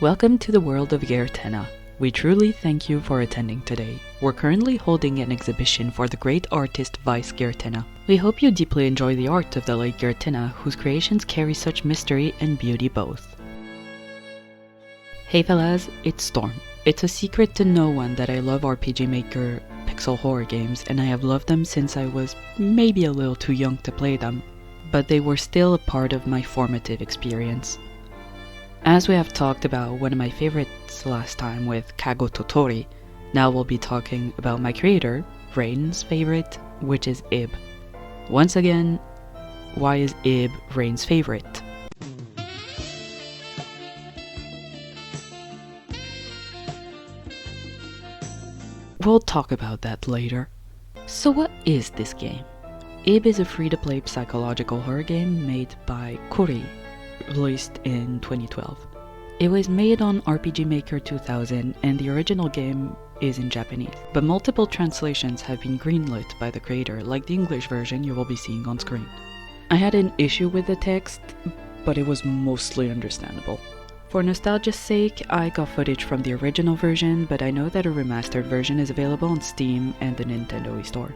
Welcome to the world of Gertenna. We truly thank you for attending today. We're currently holding an exhibition for the great artist Vice Gertenna. We hope you deeply enjoy the art of the late Gertenna, whose creations carry such mystery and beauty both. Hey fellas, it's Storm. It's a secret to no one that I love RPG Maker pixel horror games, and I have loved them since I was maybe a little too young to play them, but they were still a part of my formative experience. As we have talked about one of my favorites last time with Kago Totori, now we'll be talking about my creator, Rain's favorite, which is Ib. Once again, why is Ib Rain's favorite? We'll talk about that later. So what is this game? Ib is a free-to-play psychological horror game made by Kori, released in 2012. It was made on RPG Maker 2000 and the original game is in Japanese, but multiple translations have been greenlit by the creator, like the English version you will be seeing on screen. I had an issue with the text, but it was mostly understandable. For nostalgia's sake, I got footage from the original version, but I know that a remastered version is available on Steam and the Nintendo eStore.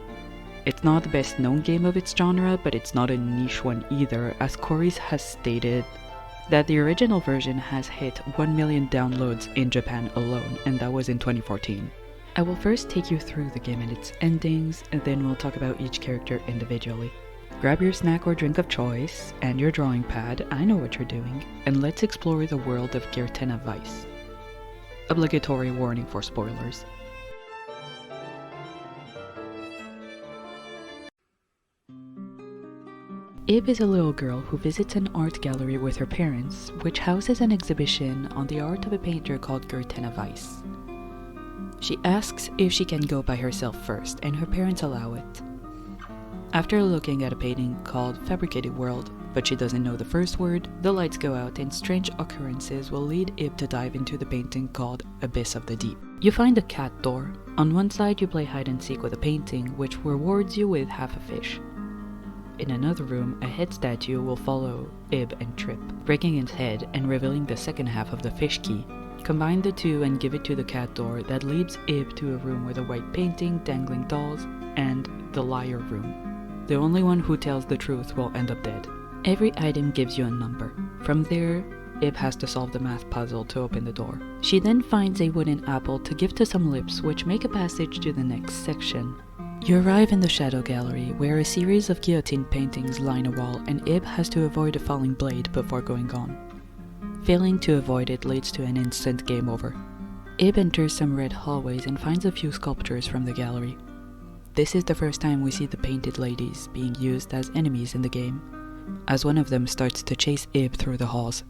It's not the best known game of its genre, but it's not a niche one either, as Kori has stated that the original version has hit 1 million downloads in Japan alone, and that was in 2014. I will first take you through the game and its endings, and then we'll talk about each character individually. Grab your snack or drink of choice, and your drawing pad, I know what you're doing, and let's explore the world of Gertenna Vice. Obligatory warning for spoilers. Ib is a little girl who visits an art gallery with her parents, which houses an exhibition on the art of a painter called Gertenna Vice. She asks if she can go by herself first, and her parents allow it. After looking at a painting called Fabricated World, but she doesn't know the first word, the lights go out and strange occurrences will lead Ib to dive into the painting called Abyss of the Deep. You find a cat door. On one side you play hide and seek with a painting, which rewards you with half a fish. In another room, a head statue will follow Ib and trip, breaking its head and revealing the second half of the fish key. Combine the two and give it to the cat door that leads Ib to a room with a white painting, dangling dolls, and the liar room. The only one who tells the truth will end up dead. Every item gives you a number. From there, Ib has to solve the math puzzle to open the door. She then finds a wooden apple to give to some lips, which make a passage to the next section. You arrive in the Shadow Gallery, where a series of guillotine paintings line a wall, and Ib has to avoid a falling blade before going on. Failing to avoid it leads to an instant game over. Ib enters some red hallways and finds a few sculptures from the gallery. This is the first time we see the painted ladies being used as enemies in the game, as one of them starts to chase Ib through the halls.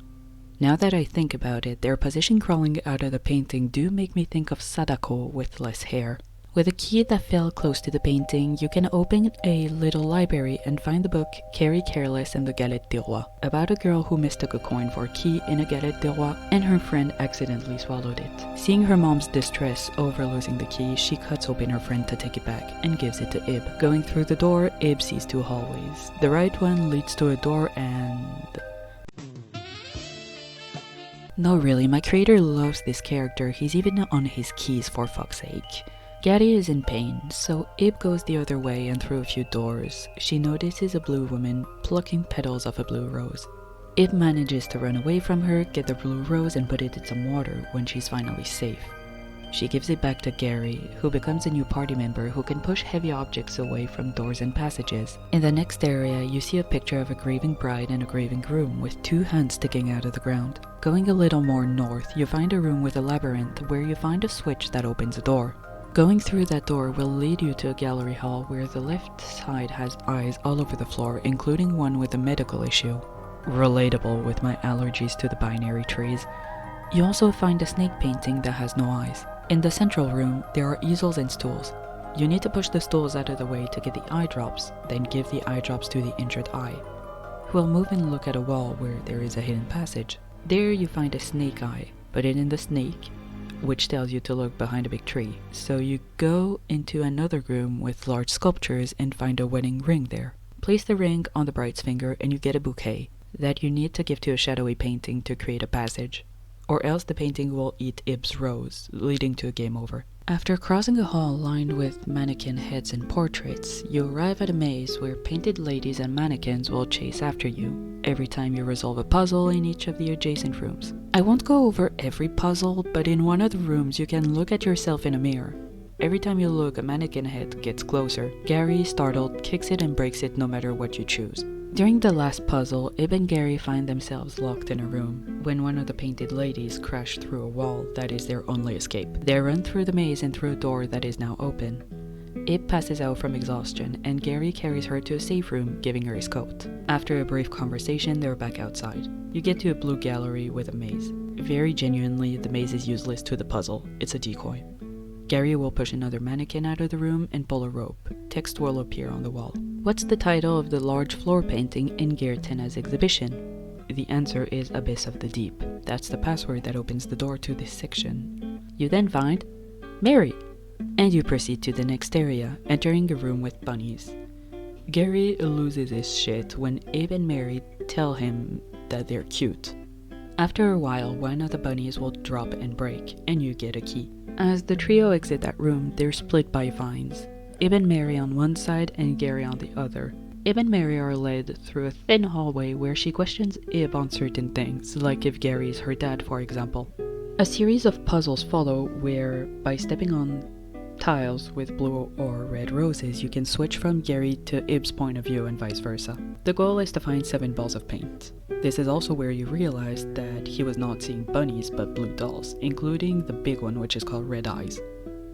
Now that I think about it, their position crawling out of the painting do make me think of Sadako with less hair. With a key that fell close to the painting, you can open a little library and find the book Carrie Careless and the Galette des Rois, about a girl who mistook a coin for a key in a Galette des Rois and her friend accidentally swallowed it. Seeing her mom's distress over losing the key, she cuts open her friend to take it back and gives it to Ib. Going through the door, Ib sees two hallways. The right one leads to a door and... No really, my creator loves this character, he's even on his keys for fuck's sake. Garry is in pain, so Ib goes the other way and through a few doors. She notices a blue woman plucking petals off a blue rose. Ib manages to run away from her, get the blue rose and put it in some water when she's finally safe. She gives it back to Garry, who becomes a new party member who can push heavy objects away from doors and passages. In the next area, you see a picture of a grieving bride and a grieving groom with two hands sticking out of the ground. Going a little more north, you find a room with a labyrinth where you find a switch that opens a door. Going through that door will lead you to a gallery hall where the left side has eyes all over the floor, including one with a medical issue. Relatable with my allergies to the binary trees. You also find a snake painting that has no eyes. In the central room, there are easels and stools. You need to push the stools out of the way to get the eye drops, then give the eye drops to the injured eye. We'll move and look at a wall where there is a hidden passage. There you find a snake eye. Put it in the snake, which tells you to look behind a big tree. So you go into another room with large sculptures and find a wedding ring there. Place the ring on the bride's finger and you get a bouquet that you need to give to a shadowy painting to create a passage. or else the painting will eat Ib's rose, leading to a game over. After crossing a hall lined with mannequin heads and portraits, you arrive at a maze where painted ladies and mannequins will chase after you every time you resolve a puzzle in each of the adjacent rooms. I won't go over every puzzle, but in one of the rooms you can look at yourself in a mirror. Every time you look, a mannequin head gets closer. Garry, startled, kicks it and breaks it no matter what you choose. During the last puzzle, Ib and Garry find themselves locked in a room when one of the painted ladies crash through a wall that is their only escape. They run through the maze and through a door that is now open. Ib passes out from exhaustion and Garry carries her to a safe room, giving her his coat. After a brief conversation, they're back outside. You get to a blue gallery with a maze. Very genuinely, the maze is useless to the puzzle. It's a decoy. Garry will push another mannequin out of the room and pull a rope. Text will appear on the wall. What's the title of the large floor painting in Gertenna's exhibition? The answer is Abyss of the Deep. That's the password that opens the door to this section. You then find Mary, and you proceed to the next area, entering a room with bunnies. Garry loses his shit when Ib and Mary tell him that they're cute. After a while, one of the bunnies will drop and break, and you get a key. As the trio exit that room, they're split by vines. Ib and Mary on one side and Garry on the other. Ib and Mary are led through a thin hallway where she questions Ib on certain things, like if Gary is her dad, for example. A series of puzzles follow where, by stepping on tiles with blue or red roses, you can switch from Garry to Ib's point of view and vice versa. The goal is to find 7 balls of paint. This is also where you realize that he was not seeing bunnies but blue dolls, including the big one which is called Red Eyes.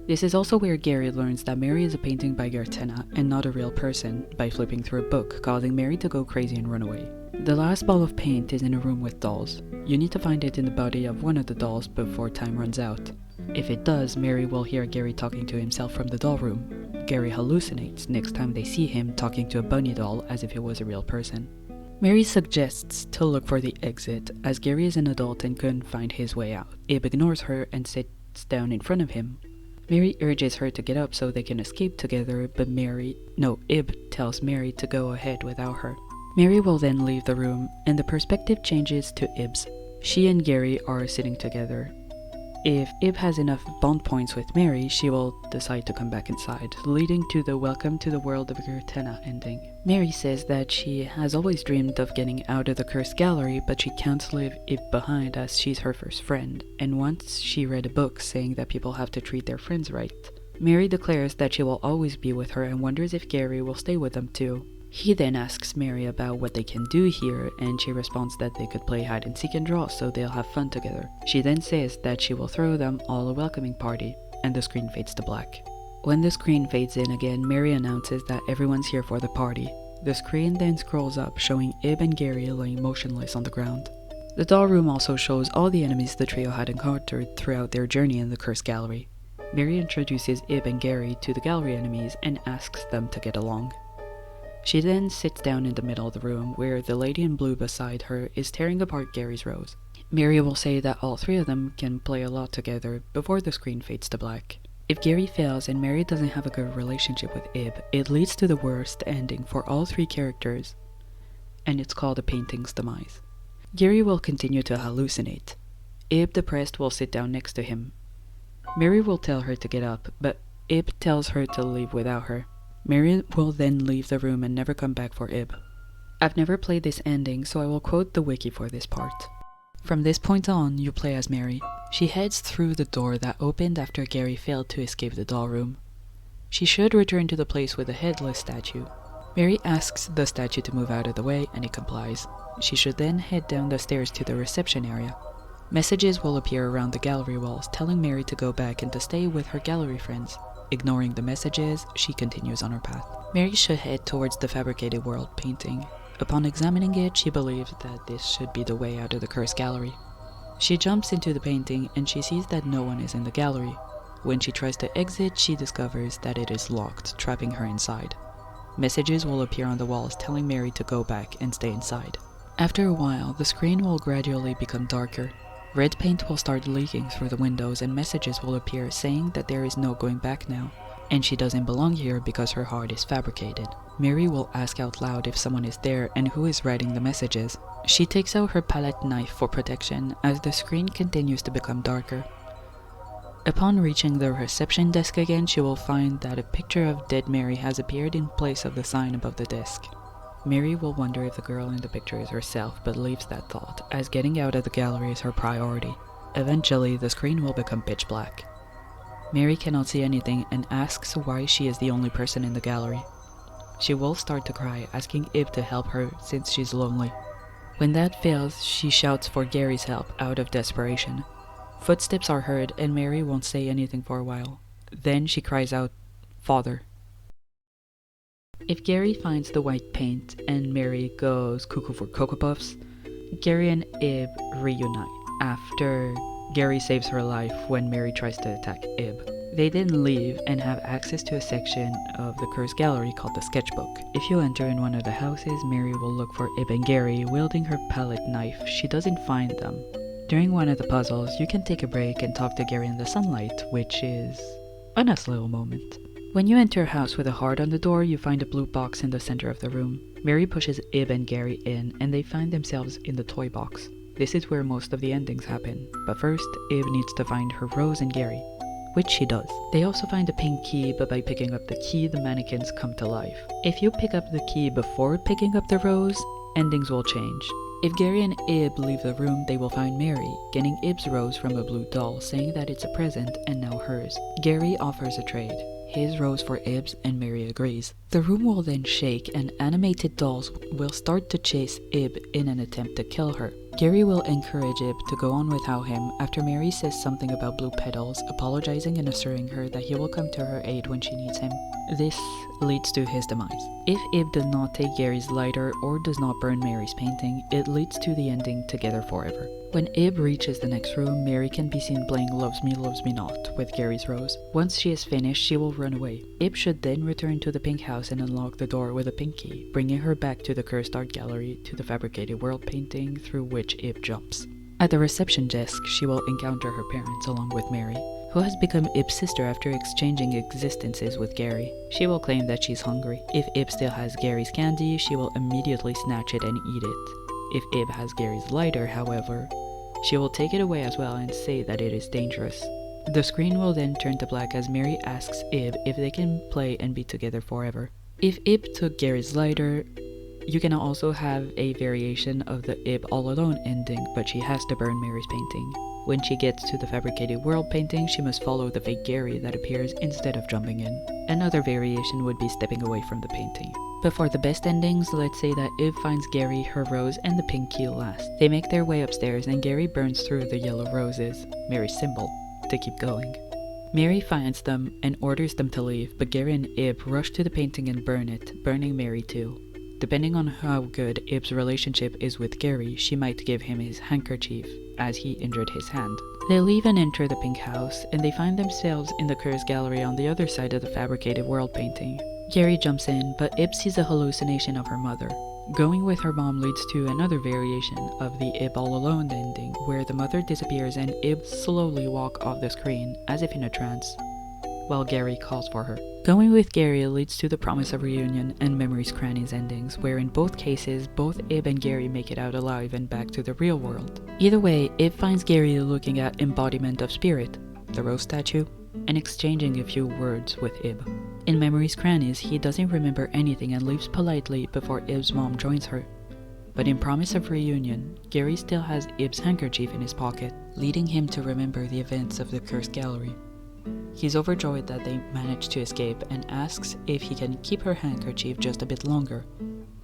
This is also where Garry learns that Mary is a painting by Gertenna and not a real person by flipping through a book, causing Mary to go crazy and run away. The last ball of paint is in a room with dolls. You need to find it in the body of one of the dolls before time runs out. If it does, Mary will hear Garry talking to himself from the doll room. Garry hallucinates next time they see him talking to a bunny doll as if it was a real person. Mary suggests to look for the exit, as Garry is an adult and couldn't find his way out. Ib ignores her and sits down in front of him. Mary urges her to get up so they can escape together, but Ib tells Mary to go ahead without her. Mary will then leave the room, and the perspective changes to Ib's. She and Garry are sitting together. If Ib has enough bond points with Mary, she will decide to come back inside, leading to the Welcome to the World of Gertenna ending. Mary says that she has always dreamed of getting out of the cursed gallery, but she can't leave Ib behind as she's her first friend, and once she read a book saying that people have to treat their friends right. Mary declares that she will always be with her and wonders if Garry will stay with them too. He then asks Mary about what they can do here, and she responds that they could play hide and seek and draw so they'll have fun together. She then says that she will throw them all a welcoming party, and the screen fades to black. When the screen fades in again, Mary announces that everyone's here for the party. The screen then scrolls up, showing Ib and Garry laying motionless on the ground. The doll room also shows all the enemies the trio had encountered throughout their journey in the cursed gallery. Mary introduces Ib and Garry to the gallery enemies and asks them to get along. She then sits down in the middle of the room, where the lady in blue beside her is tearing apart Gary's rose. Mary will say that all 3 of them can play a lot together before the screen fades to black. If Garry fails and Mary doesn't have a good relationship with Ib, it leads to the worst ending for all 3 characters, and it's called the painting's demise. Garry will continue to hallucinate. Ib, depressed, will sit down next to him. Mary will tell her to get up, but Ib tells her to leave without her. Mary will then leave the room and never come back for Ib. I've never played this ending, so I will quote the wiki for this part. From this point on, you play as Mary. She heads through the door that opened after Garry failed to escape the doll room. She should return to the place with the headless statue. Mary asks the statue to move out of the way, and it complies. She should then head down the stairs to the reception area. Messages will appear around the gallery walls, telling Mary to go back and to stay with her gallery friends. Ignoring the messages, she continues on her path. Mary should head towards the fabricated world painting. Upon examining it, she believes that this should be the way out of the cursed gallery. She jumps into the painting and she sees that no one is in the gallery. When she tries to exit, she discovers that it is locked, trapping her inside. Messages will appear on the walls telling Mary to go back and stay inside. After a while, the screen will gradually become darker. Red paint will start leaking through the windows and messages will appear saying that there is no going back now. and she doesn't belong here because her heart is fabricated. Mary will ask out loud if someone is there and who is writing the messages. She takes out her palette knife for protection as the screen continues to become darker. Upon reaching the reception desk again, she will find that a picture of dead Mary has appeared in place of the sign above the desk. Mary will wonder if the girl in the picture is herself, but leaves that thought, as getting out of the gallery is her priority. Eventually, the screen will become pitch black. Mary cannot see anything and asks why she is the only person in the gallery. She will start to cry, asking Ib to help her since she's lonely. When that fails, she shouts for Gary's help out of desperation. Footsteps are heard and Mary won't say anything for a while. Then she cries out, "Father." If Gary finds the white paint and Mary goes cuckoo for Cocoa Puffs, Gary and Ib reunite after Gary saves her life when Mary tries to attack Ib. They then leave and have access to a section of the cursed gallery called the sketchbook. If you enter in one of the houses, Mary will look for Ib and Gary wielding her palette knife. She doesn't find them. During one of the puzzles, you can take a break and talk to Gary in the sunlight, which is a nice little moment. When you enter a house with a heart on the door, you find a blue box in the center of the room. Mary pushes Ib and Gary in, and they find themselves in the toy box. This is where most of the endings happen, but first, Ib needs to find her Rose and Gary, which she does. They also find a pink key, but by picking up the key, the mannequins come to life. If you pick up the key before picking up the rose, endings will change. If Gary and Ib leave the room, they will find Mary, getting Ib's rose from a blue doll, saying that it's a present and now hers. Gary offers a trade, his rose for Ib's, and Mary agrees. The room will then shake and animated dolls will start to chase Ib in an attempt to kill her. Gary will encourage Ib to go on without him after Mary says something about blue petals, apologizing and assuring her that he will come to her aid when she needs him. This leads to his demise. If Ib does not take Gary's lighter or does not burn Mary's painting, it leads to the ending Together Forever. When Ib reaches the next room, Mary can be seen playing Loves Me Not with Gary's rose. Once she is finished, she will run away. Ib should then return to the pink house and unlock the door with a pink key, bringing her back to the cursed art gallery to the fabricated world painting through which Ib jumps. At the reception desk, she will encounter her parents along with Mary, who has become Ib's sister after exchanging existences with Gary. She will claim that she's hungry. If Ib still has Gary's candy, she will immediately snatch it and eat it. If Ib has Gary's lighter, however, she will take it away as well and say that it is dangerous. The screen will then turn to black as Mary asks Ib if they can play and be together forever. If Ib took Gary's lighter, you can also have a variation of the Ib all alone ending, but she has to burn Mary's painting. When she gets to the fabricated world painting, she must follow the fake Gary that appears instead of jumping in. Another variation would be stepping away from the painting. But for the best endings, let's say that Ib finds Gary, her rose, and the pink key last. They make their way upstairs and Gary burns through the yellow roses, Mary's symbol, to keep going. Mary finds them and orders them to leave, but Gary and Ib rush to the painting and burn it, burning Mary too. Depending on how good Ib's relationship is with Gary, she might give him his handkerchief, as he injured his hand. They leave and enter the pink house, and they find themselves in the cursed gallery on the other side of the fabricated world painting. Gary jumps in, but Ib sees a hallucination of her mother. Going with her mom leads to another variation of the Ib all alone ending, where the mother disappears and Ib slowly walks off the screen, as if in a trance, while Gary calls for her. Going with Gary leads to the promise of reunion and Memories Crannies endings, where in both cases, both Ib and Gary make it out alive and back to the real world. Either way, Ib finds Gary looking at embodiment of spirit, the rose statue, and exchanging a few words with Ib. In Memories Crannies, he doesn't remember anything and leaves politely before Ib's mom joins her. But in Promise of Reunion, Gary still has Ib's handkerchief in his pocket, leading him to remember the events of the cursed gallery. He's overjoyed that they managed to escape and asks if he can keep her handkerchief just a bit longer,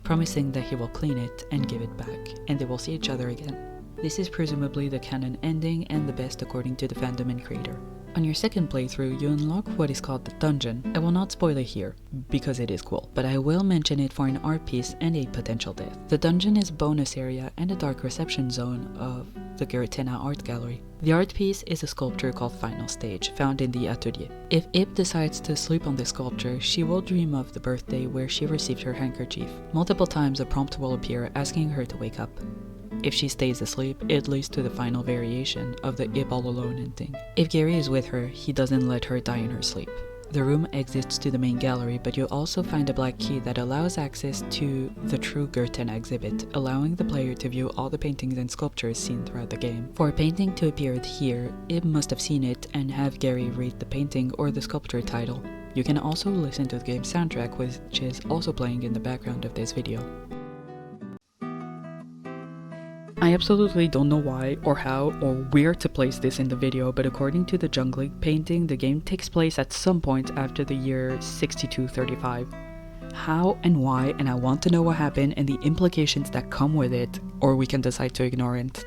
promising that he will clean it and give it back, and they will see each other again. This is presumably the canon ending and the best according to the fandom and creator. On your second playthrough, you unlock what is called the dungeon. I will not spoil it here, because it is cool, but I will mention it for an art piece and a potential death. The dungeon is a bonus area and a dark reception zone of the Gertenna art gallery. The art piece is a sculpture called Final Stage, found in the atelier. If Ib decides to sleep on this sculpture, she will dream of the birthday where she received her handkerchief. Multiple times a prompt will appear asking her to wake up. If she stays asleep, it leads to the final variation of the Ib all alone ending. If Gary is with her, he doesn't let her die in her sleep. The room exits to the main gallery, but you also find a black key that allows access to the true Gertenna exhibit, allowing the player to view all the paintings and sculptures seen throughout the game. For a painting to appear here, Ib must have seen it and have Garry read the painting or the sculpture title. You can also listen to the game's soundtrack, which is also playing in the background of this video. I absolutely don't know why or how or where to place this in the video, but according to the jungling painting, the game takes place at some point after the year 6235. How and why, and I want to know what happened and the implications that come with it, or we can decide to ignore it.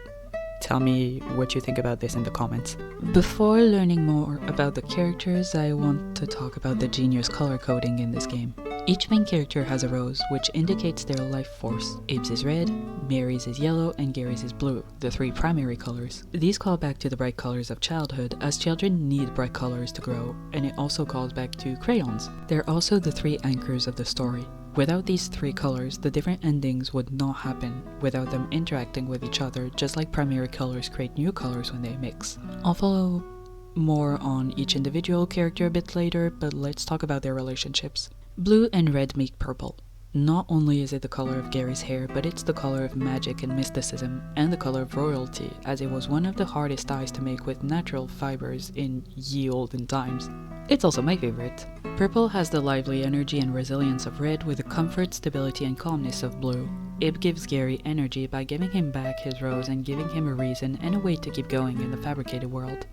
Tell me what you think about this in the comments. Before learning more about the characters, I want to talk about the genius color coding in this game. Each main character has a rose, which indicates their life force. Ib's is red, Mary's is yellow, and Garry's is blue, the three primary colors. These call back to the bright colors of childhood, as children need bright colors to grow, and it also calls back to crayons. They're also the three anchors of the story. Without these three colors, the different endings would not happen without them interacting with each other, just like primary colors create new colors when they mix. I'll follow more on each individual character a bit later, but let's talk about their relationships. Blue and red make purple. Not only is it the color of Garry's hair, but it's the color of magic and mysticism, and the color of royalty, as it was one of the hardest dyes to make with natural fibers in ye olden times. It's also my favorite. Purple has the lively energy and resilience of red with the comfort, stability, and calmness of blue. Ib gives Garry energy by giving him back his rose and giving him a reason and a way to keep going in the fabricated world.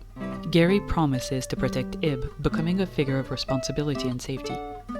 Garry promises to protect Ib, becoming a figure of responsibility and safety.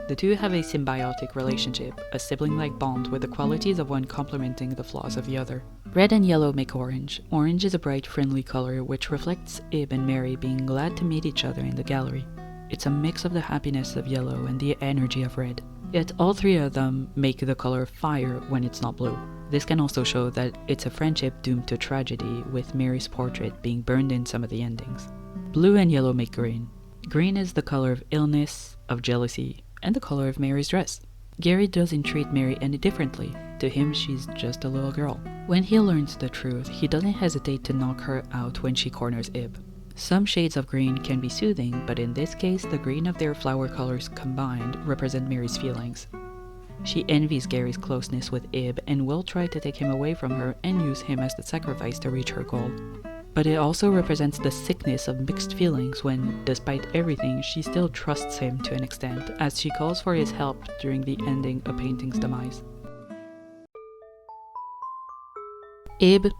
The two have a symbiotic relationship, a sibling-like bond with the qualities of one complementing the flaws of the other. Red and yellow make orange. Orange is a bright, friendly color which reflects Ib and Mary being glad to meet each other in the gallery. It's a mix of the happiness of yellow and the energy of red. Yet all three of them make the color fire when it's not blue. This can also show that it's a friendship doomed to tragedy, with Mary's portrait being burned in some of the endings. Blue and yellow make green. Green is the color of illness, of jealousy, and the color of Mary's dress. Garry doesn't treat Mary any differently. To him, she's just a little girl. When he learns the truth, he doesn't hesitate to knock her out when she corners Ib. Some shades of green can be soothing, but in this case, the green of their flower colors combined represent Mary's feelings. She envies Garry's closeness with Ib and will try to take him away from her and use him as the sacrifice to reach her goal. But it also represents the sickness of mixed feelings when, despite everything, she still trusts him to an extent, as she calls for his help during the ending of Painting's demise. Ib,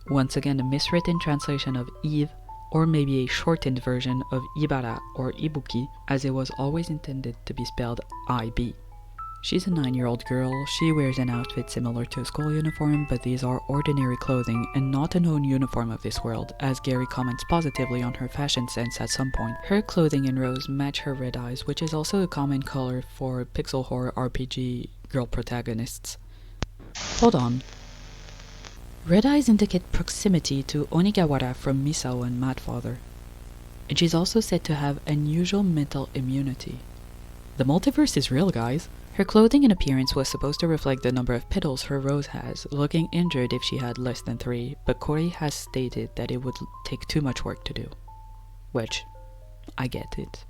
once again a miswritten translation of Eve, or maybe a shortened version of Ibara or Ibuki, as it was always intended to be spelled IB. She's a 9-year-old girl. She wears an outfit similar to a school uniform, but these are ordinary clothing and not a known uniform of this world, as Garry comments positively on her fashion sense at some point. Her clothing and rose match her red eyes, which is also a common color for pixel horror RPG girl protagonists. Hold on. Red eyes indicate proximity to Onigawara from Misao and Madfather. And she's also said to have unusual mental immunity. The multiverse is real, guys. Her clothing and appearance was supposed to reflect the number of petals her rose has, looking injured if she had less than 3, but Corey has stated that it would take too much work to do. Which, I get it.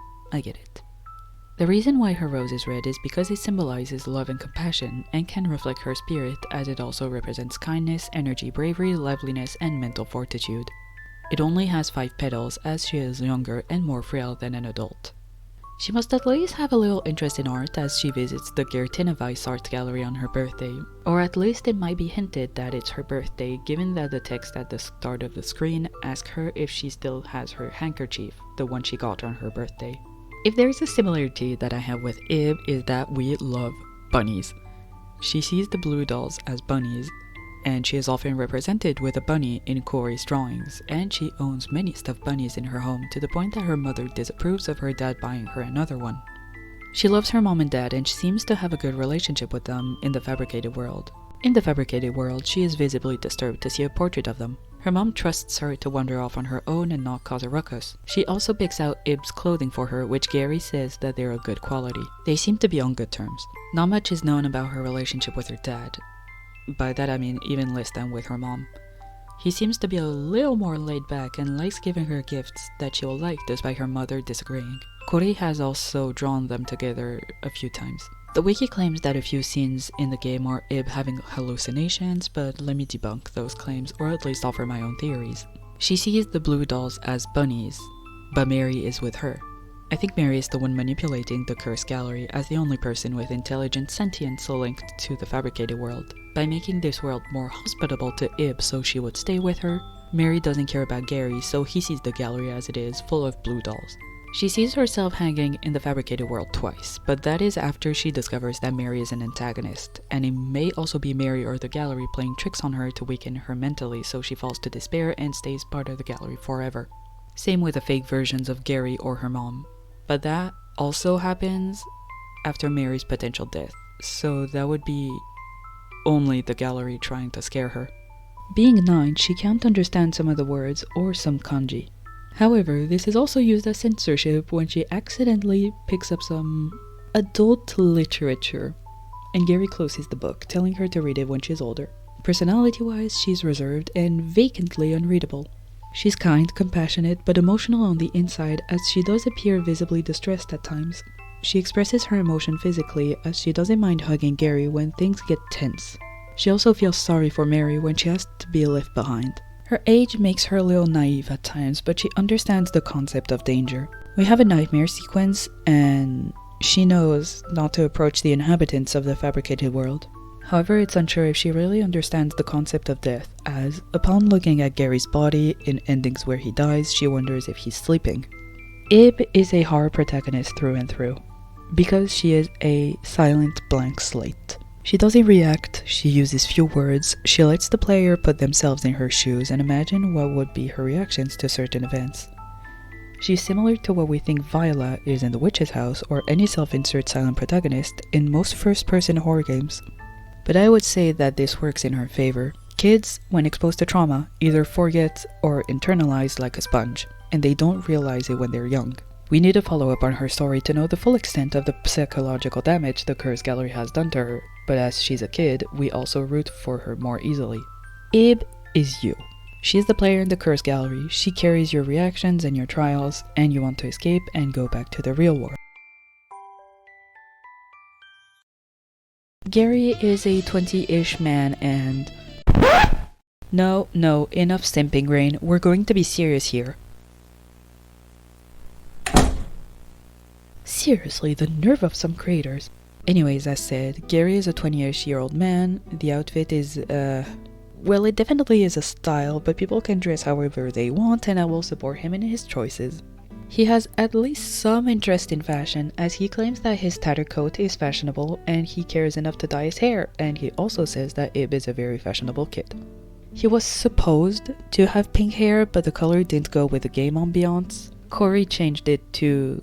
The reason why her rose is red is because it symbolizes love and compassion, and can reflect her spirit, as it also represents kindness, energy, bravery, liveliness, and mental fortitude. It only has 5 petals, as she is younger and more frail than an adult. She must at least have a little interest in art, as she visits the Gertenna Vice art gallery on her birthday, or at least it might be hinted that it's her birthday, given that the text at the start of the screen asks her if she still has her handkerchief, the one she got on her birthday. If there's a similarity that I have with Ib, is that we love bunnies. She sees the blue dolls as bunnies, and she is often represented with a bunny in Corey's drawings, and she owns many stuffed bunnies in her home to the point that her mother disapproves of her dad buying her another one. She loves her mom and dad, and she seems to have a good relationship with them in the fabricated world. In the fabricated world, she is visibly disturbed to see a portrait of them. Her mom trusts her to wander off on her own and not cause a ruckus. She also picks out Ib's clothing for her, which Garry says that they're of good quality. They seem to be on good terms. Not much is known about her relationship with her dad. By that I mean even less than with her mom. He seems to be a little more laid back and likes giving her gifts that she will like despite her mother disagreeing. Kori has also drawn them together a few times. The wiki claims that a few scenes in the game are Ib having hallucinations, but let me debunk those claims, or at least offer my own theories. She sees the blue dolls as bunnies, but Mary is with her. I think Mary is the one manipulating the cursed gallery as the only person with intelligent sentience linked to the fabricated world. By making this world more hospitable to Ib so she would stay with her, Mary doesn't care about Garry, so he sees the gallery as it is, full of blue dolls. She sees herself hanging in the fabricated world twice, but that is after she discovers that Mary is an antagonist, and it may also be Mary or the gallery playing tricks on her to weaken her mentally so she falls to despair and stays part of the gallery forever. Same with the fake versions of Garry or her mom. But that also happens after Mary's potential death, so that would be only the gallery trying to scare her. Being 9, she can't understand some of the words or some kanji. However, this is also used as censorship when she accidentally picks up some adult literature, and Garry closes the book, telling her to read it when she's older. Personality-wise, she's reserved and vacantly unreadable. She's kind, compassionate, but emotional on the inside, as she does appear visibly distressed at times. She expresses her emotion physically, as she doesn't mind hugging Garry when things get tense. She also feels sorry for Mary when she has to be left behind. Her age makes her a little naive at times, but she understands the concept of danger. We have a nightmare sequence, and she knows not to approach the inhabitants of the fabricated world. However, it's unsure if she really understands the concept of death, as, upon looking at Garry's body in endings where he dies, she wonders if he's sleeping. Ib is a horror protagonist through and through, because she is a silent blank slate. She doesn't react, she uses few words, she lets the player put themselves in her shoes and imagine what would be her reactions to certain events. She's similar to what we think Viola is in The Witch's House or any self-insert silent protagonist in most first-person horror games. But I would say that this works in her favor. Kids, when exposed to trauma, either forget or internalize like a sponge, and they don't realize it when they're young. We need to follow up on her story to know the full extent of the psychological damage the Cursed Gallery has done to her, but as she's a kid, we also root for her more easily. Ib is you. She's the player in the Cursed Gallery, she carries your reactions and your trials, and you want to escape and go back to the real world. Garry is a 20-ish man and... No, enough simping, Rain. We're going to be serious here. Seriously, the nerve of some creators. Anyways, as said, Garry is a 20-ish-year-old man. The outfit is, well, it definitely is a style, but people can dress however they want, and I will support him in his choices. He has at least some interest in fashion, as he claims that his tattered coat is fashionable and he cares enough to dye his hair, and he also says that Ib is a very fashionable kid. He was supposed to have pink hair, but the color didn't go with the game ambiance. Kori changed it to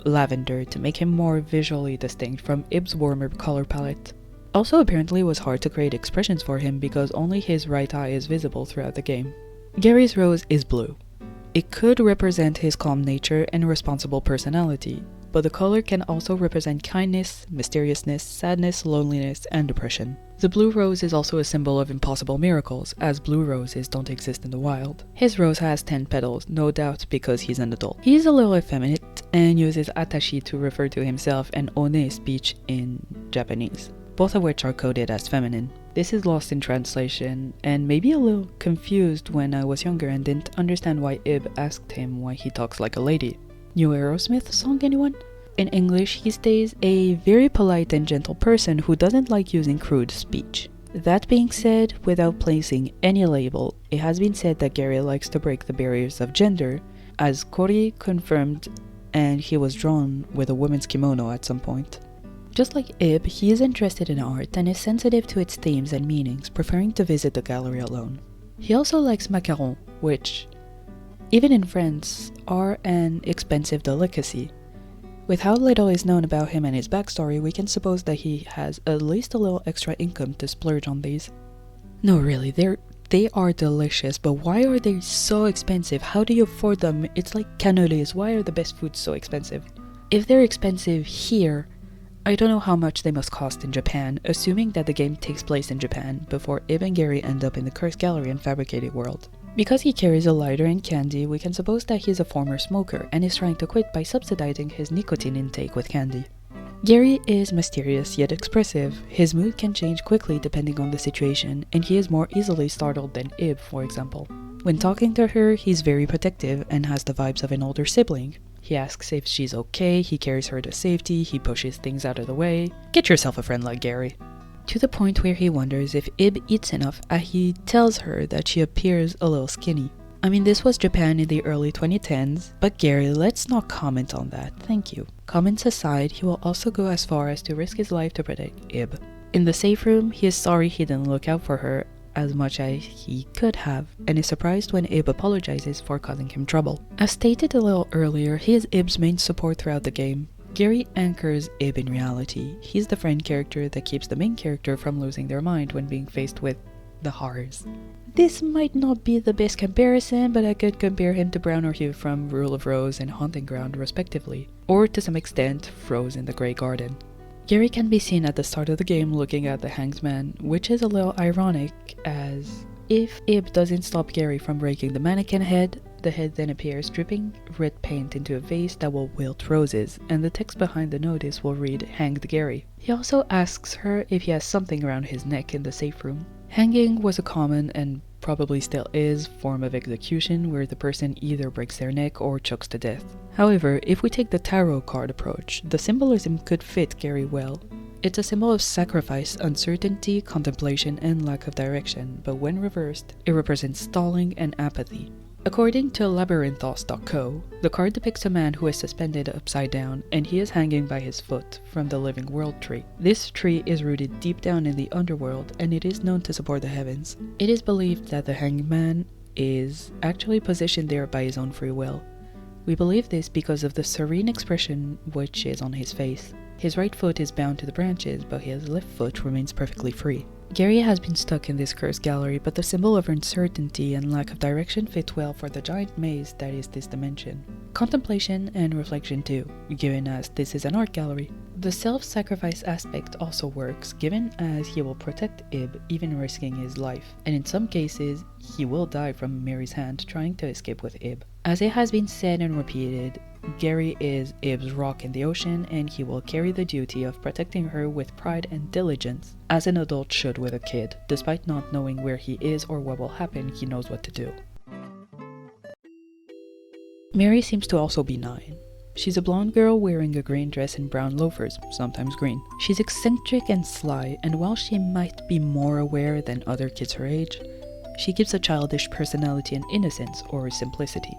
lavender to make him more visually distinct from Ib's warmer color palette. Also, apparently it was hard to create expressions for him because only his right eye is visible throughout the game. Garry's rose is blue. It could represent his calm nature and responsible personality, but the color can also represent kindness, mysteriousness, sadness, loneliness, and depression. The blue rose is also a symbol of impossible miracles, as blue roses don't exist in the wild. His rose has 10 petals, no doubt because he's an adult. He is a little effeminate and uses atashi to refer to himself and one speech in Japanese, both of which are coded as feminine. This is lost in translation, and maybe a little confused when I was younger and didn't understand why Ib asked him why he talks like a lady. New Aerosmith song, anyone? In English, he stays a very polite and gentle person who doesn't like using crude speech. That being said, without placing any label, it has been said that Garry likes to break the barriers of gender, as Kori confirmed, and he was drawn with a woman's kimono at some point. Just like Ib, he is interested in art and is sensitive to its themes and meanings, preferring to visit the gallery alone. He also likes macarons, which, even in France, are an expensive delicacy. With how little is known about him and his backstory, we can suppose that he has at least a little extra income to splurge on these. No, really, they are delicious, but why are they so expensive? How do you afford them? It's like cannolis. Why are the best foods so expensive? If they're expensive here, I don't know how much they must cost in Japan, assuming that the game takes place in Japan before Ib and Garry end up in the Cursed Gallery and Fabricated World. Because he carries a lighter and candy, we can suppose that he is a former smoker and is trying to quit by subsidizing his nicotine intake with candy. Garry is mysterious yet expressive. His mood can change quickly depending on the situation, and he is more easily startled than Ib, for example. When talking to her, he's very protective and has the vibes of an older sibling. He asks if she's okay, he carries her to safety, he pushes things out of the way. Get yourself a friend like Garry. To the point where he wonders if Ib eats enough, and he tells her that she appears a little skinny. I mean, this was Japan in the early 2010s, but Garry, let's not comment on that, thank you. Comments aside, he will also go as far as to risk his life to protect Ib. In the safe room, he is sorry he didn't look out for her as much as he could have, and is surprised when Ib apologizes for causing him trouble. As stated a little earlier, he is Ib's main support throughout the game. Garry anchors Ib in reality. He's the friend character that keeps the main character from losing their mind when being faced with the horrors. This might not be the best comparison, but I could compare him to Brown or Hugh from Rule of Rose and Haunting Ground respectively, or to some extent, Rose in the Grey Garden. Garry can be seen at the start of the game looking at the Hangsman, which is a little ironic, as if Ib doesn't stop Garry from breaking the mannequin head, the head then appears dripping red paint into a vase that will wilt roses, and the text behind the notice will read, "Hanged Garry." He also asks her if he has something around his neck in the safe room. Hanging was a common, and probably still is, form of execution where the person either breaks their neck or chokes to death. However, if we take the tarot card approach, the symbolism could fit Garry well. It's a symbol of sacrifice, uncertainty, contemplation, and lack of direction, but when reversed, it represents stalling and apathy. According to labyrinthos.co, the card depicts a man who is suspended upside down, and he is hanging by his foot from the living world tree. This tree is rooted deep down in the underworld, and it is known to support the heavens. It is believed that the hanged man is actually positioned there by his own free will. We believe this because of the serene expression which is on his face. His right foot is bound to the branches, but his left foot remains perfectly free. Garry has been stuck in this cursed gallery, but the symbol of uncertainty and lack of direction fit well for the giant maze that is this dimension. Contemplation and reflection too, given as this is an art gallery. The self-sacrifice aspect also works, given as he will protect Ib, even risking his life, and in some cases, he will die from Mary's hand trying to escape with Ib. As it has been said and repeated, Garry is Ib's rock in the ocean, and he will carry the duty of protecting her with pride and diligence, as an adult should with a kid. Despite not knowing where he is or what will happen, he knows what to do. Mary seems to also be 9. She's a blonde girl wearing a green dress and brown loafers, sometimes green. She's eccentric and sly, and while she might be more aware than other kids her age, she gives a childish personality and innocence or simplicity.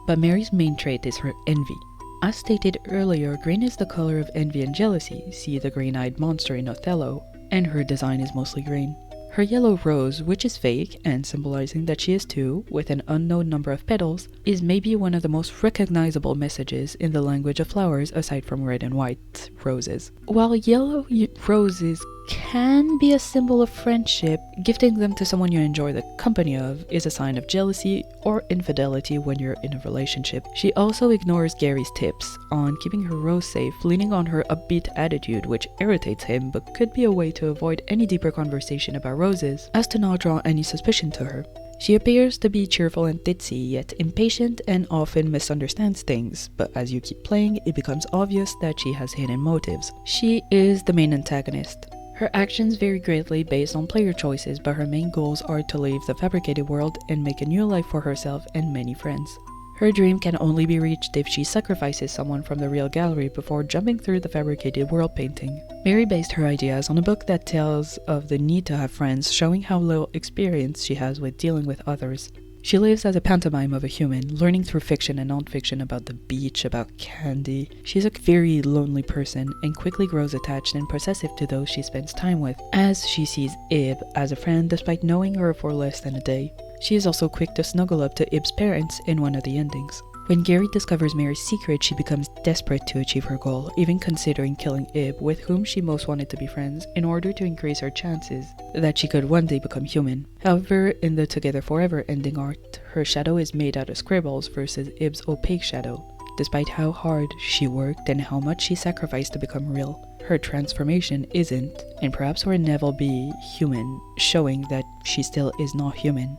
But Mary's main trait is her envy. As stated earlier, green is the color of envy and jealousy, see the green-eyed monster in Othello, and her design is mostly green. Her yellow rose, which is fake, and symbolizing that she is too, with an unknown number of petals, is maybe one of the most recognizable messages in the language of flowers aside from red and white roses. While yellow roses can be a symbol of friendship, gifting them to someone you enjoy the company of is a sign of jealousy or infidelity when you're in a relationship. She also ignores Garry's tips on keeping her rose safe, leaning on her upbeat attitude, which irritates him but could be a way to avoid any deeper conversation about roses, as to not draw any suspicion to her. She appears to be cheerful and ditzy, yet impatient and often misunderstands things, but as you keep playing, it becomes obvious that she has hidden motives. She is the main antagonist. Her actions vary greatly based on player choices, but her main goals are to leave the fabricated world and make a new life for herself and many friends. Her dream can only be reached if she sacrifices someone from the real gallery before jumping through the fabricated world painting. Mary based her ideas on a book that tells of the need to have friends, showing how little experience she has with dealing with others. She lives as a pantomime of a human, learning through fiction and non-fiction about the beach, about candy. She's a very lonely person and quickly grows attached and possessive to those she spends time with, as she sees Ib as a friend despite knowing her for less than a day. She is also quick to snuggle up to Ib's parents in one of the endings. When Garry discovers Mary's secret, she becomes desperate to achieve her goal, even considering killing Ib, with whom she most wanted to be friends, in order to increase her chances that she could one day become human. However, in the Together Forever ending art, her shadow is made out of scribbles versus Ib's opaque shadow, despite how hard she worked and how much she sacrificed to become real. her transformation isn't, and perhaps will never be, human, showing that she still is not human.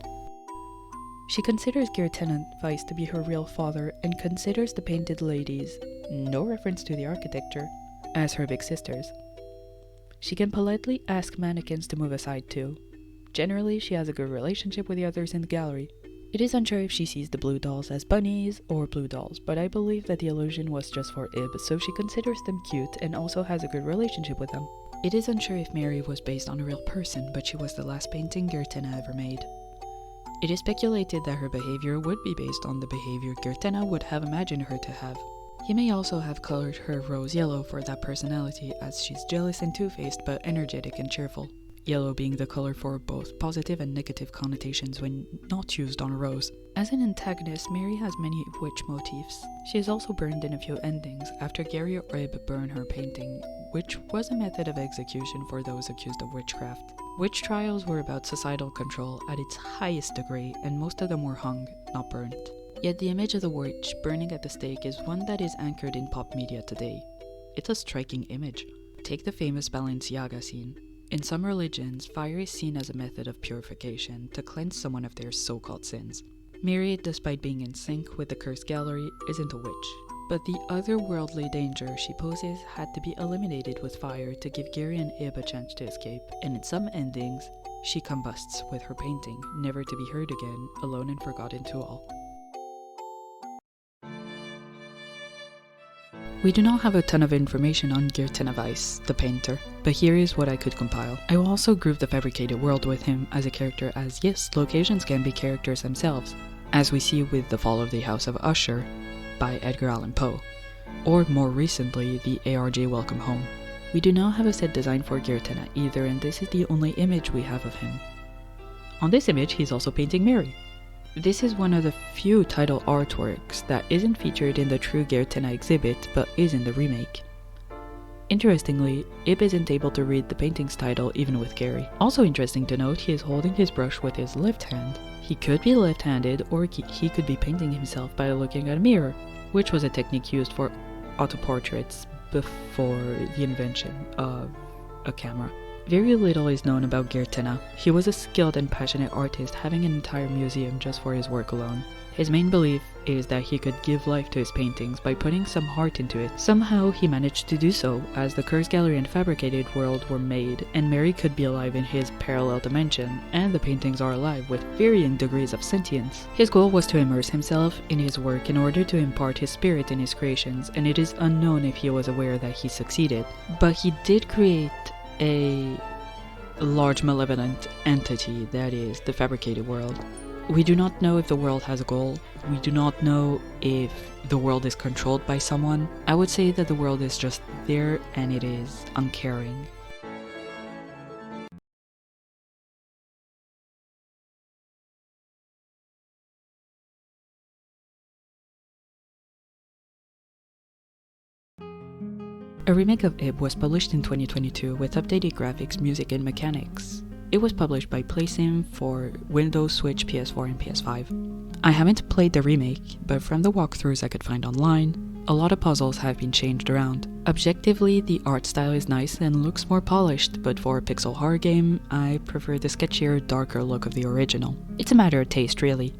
She considers Gertenna Vice to be her real father and considers the painted ladies, no reference to the architecture, as her big sisters. She can politely ask mannequins to move aside too. Generally, she has a good relationship with the others in the gallery. It is unsure if she sees the blue dolls as bunnies or blue dolls, but I believe that the illusion was just for Ib, so she considers them cute and also has a good relationship with them. It is unsure if Mary was based on a real person, but she was the last painting Gertenna ever made. It is speculated that her behavior would be based on the behavior Gertenna would have imagined her to have. He may also have colored her rose yellow for that personality, as she's jealous and two-faced but energetic and cheerful. Yellow being the color for both positive and negative connotations when not used on a rose. As an antagonist, Mary has many witch motifs. She is also burned in a few endings after Garry or Ib burned her painting, which was a method of execution for those accused of witchcraft. Witch trials were about societal control at its highest degree, and most of them were hung, not burned. Yet the image of the witch burning at the stake is one that is anchored in pop media today. It's a striking image. Take the famous Balenciaga scene. In some religions, fire is seen as a method of purification to cleanse someone of their so-called sins. Mary, despite being in sync with the cursed gallery, isn't a witch, but the otherworldly danger she poses had to be eliminated with fire to give Garry and Ib a chance to escape, and in some endings, she combusts with her painting, never to be heard again, alone and forgotten to all. We do not have a ton of information on Gertenna Vice, the painter, but here is what I could compile. I will also group the fabricated world with him as a character, as yes, locations can be characters themselves, as we see with The Fall of the House of Usher by Edgar Allan Poe, or more recently, the ARJ Welcome Home. We do not have a set design for Gertenna either, and this is the only image we have of him. On this image, he's also painting Mary. This is one of the few title artworks that isn't featured in the true Gertenna exhibit, but is in the remake. Interestingly, Ib isn't able to read the painting's title even with Garry. Also interesting to note, he is holding his brush with his left hand. He could be left-handed, or he could be painting himself by looking at a mirror, which was a technique used for autoportraits before the invention of a camera. Very little is known about Gertenna. He was a skilled and passionate artist, having an entire museum just for his work alone. His main belief is that he could give life to his paintings by putting some heart into it. Somehow he managed to do so, as the Cursed Gallery and Fabricated World were made, and Mary could be alive in his parallel dimension, and the paintings are alive with varying degrees of sentience. His goal was to immerse himself in his work in order to impart his spirit in his creations, and it is unknown if he was aware that he succeeded. But he did create a large malevolent entity, that is, the fabricated world. We do not know if the world has a goal. We do not know if the world is controlled by someone. I would say that the world is just there and it is uncaring. A remake of Ib was published in 2022 with updated graphics, music, and mechanics. It was published by PlaySim for Windows, Switch, PS4, and PS5. I haven't played the remake, but from the walkthroughs I could find online, a lot of puzzles have been changed around. Objectively, the art style is nice and looks more polished, but for a pixel horror game, I prefer the sketchier, darker look of the original. It's a matter of taste, really.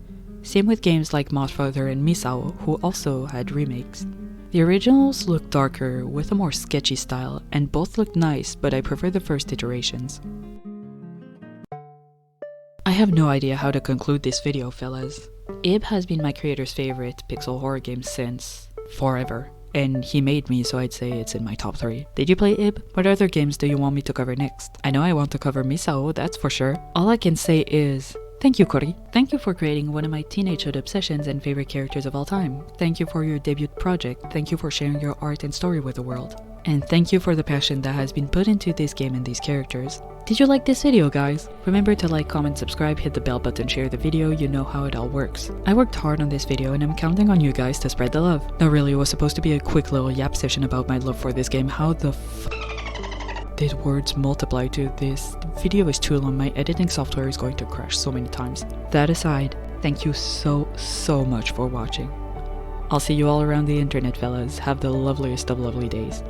Same with games like Mothfather and Misao, who also had remakes. The originals look darker, with a more sketchy style, and both look nice, but I prefer the first iterations. I have no idea how to conclude this video, fellas. Ib has been my creator's favorite pixel horror game since forever, and he made me, so I'd say it's in my top 3. Did you play Ib? What other games do you want me to cover next? I know I want to cover Misao, that's for sure. All I can say is, thank you, Kori. Thank you for creating one of my teenagehood obsessions and favorite characters of all time. Thank you for your debut project. Thank you for sharing your art and story with the world. And thank you for the passion that has been put into this game and these characters. Did you like this video, guys? Remember to like, comment, subscribe, hit the bell button, share the video, you know how it all works. I worked hard on this video and I'm counting on you guys to spread the love. No, really, it was supposed to be a quick little yap session about my love for this game. How the did words multiply to this? The video is too long, my editing software is going to crash so many times. That aside, thank you so much for watching. I'll see you all around the internet, fellas. Have the loveliest of lovely days.